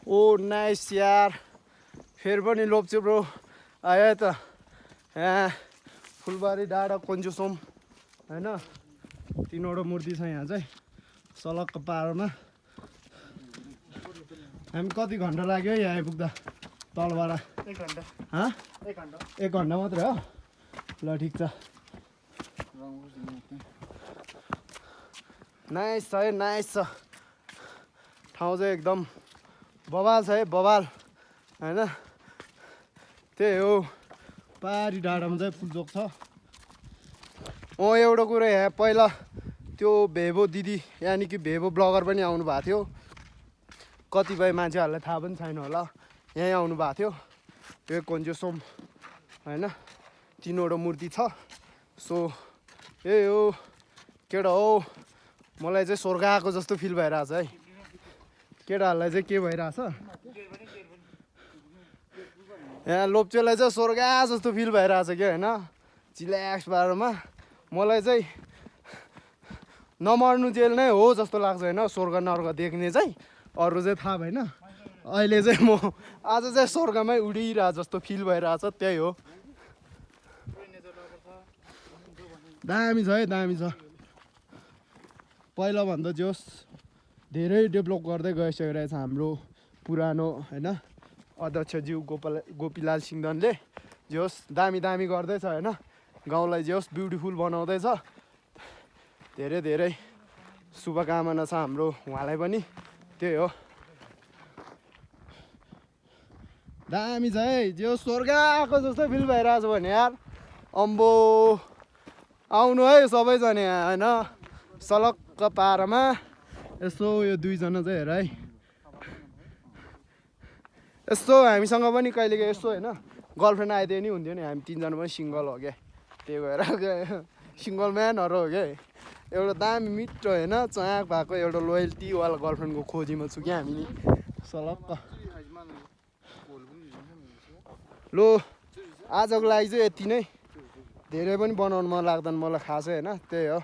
ओ nice यार, फेरि पनि लोप्चे ब्रो आयो त। यहाँ फुलबारी डाँडा कन्जुसोम होइन, तीनवटा मूर्ति छ यहाँ चाहिँ सलक्क पारमा। हामी कति घन्टा लाग्यो है यहाँ आइपुग्दा तलबाट? 1 घन्टा। 1 घन्टा मात्रै हो? ल ठिक छ। नाइस छ है, नाइस छ ठाउँ चाहिँ एकदम बवाल छ है, बवाल होइन। त्यही हो, पारी डाँडामा चाहिँ फुलचोक छ। एउटा कुरो यहाँ पहिला त्यो भेबो दिदी यानि कि भेबो ब्लगर पनि आउनु भएको थियो, कतिपय मान्छेहरूलाई थाहा पनि छैन होला। यहीँ आउनु भएको थियो, यो कन्जुसोम होइन, तीनवटा मूर्ति छ। सो यही हो केटा हो, मलाई चाहिँ स्वर्ग आएको जस्तो फिल भइरहेछ है। केटाहरूलाई चाहिँ के भइरहेछ यहाँ लोप्चेलाई चाहिँ स्वर्ग जस्तो फिल भइरहेछ क्या होइन, चिल्याक्स बारमा। मलाई चाहिँ नमर्नु जेल नै हो जस्तो लाग्छ होइन, स्वर्ग नर्क देख्ने चाहिँ। अरू चाहिँ थाहा भएन, अहिले चाहिँ म आज चाहिँ स्वर्गमै उडिरह जस्तो फिल भइरहेछ, त्यही हो। दामी छ है, दामी छ। पहिलाभन्दा जोस् धेरै डेभलप गर्दै गइसकिरहेछ हाम्रो पुरानो होइन अध्यक्षज्यू गोपीलाल सिंहदनले। जोस् दामी दामी गर्दैछ होइन, गाउँलाई जोस् ब्युटिफुल बनाउँदैछ। धेरै धेरै शुभकामना छ हाम्रो उहाँलाई पनि, त्यही हो। दामी छ है, जो स्वर्ग आएको जस्तो फिल भइरहेछ भने यार अम्बो आउनु है सबैजना यहाँ होइन, सलक्क पारमा। यसो यो दुईजना चाहिँ हेर है, यस्तो हामीसँग पनि कहिलेकाहीँ यस्तो होइन गर्लफ्रेन्ड आइदिए नि हुन्थ्यो नि, हामी तिनजना पनि सिङ्गल हो क्या, त्यही भएर सिङ्गल म्यानहरू हो क्या। एउटा दामी मिठो होइन चाक भएको एउटा लोयल्टीवाला गर्लफ्रेन्डको खोजीमा छु क्या हामी नि सलक्क। लो आजको लागि चाहिँ यति नै, धेरै पनि बनाउनु मन लाग्दैन मलाई खासै होइन, त्यही हो।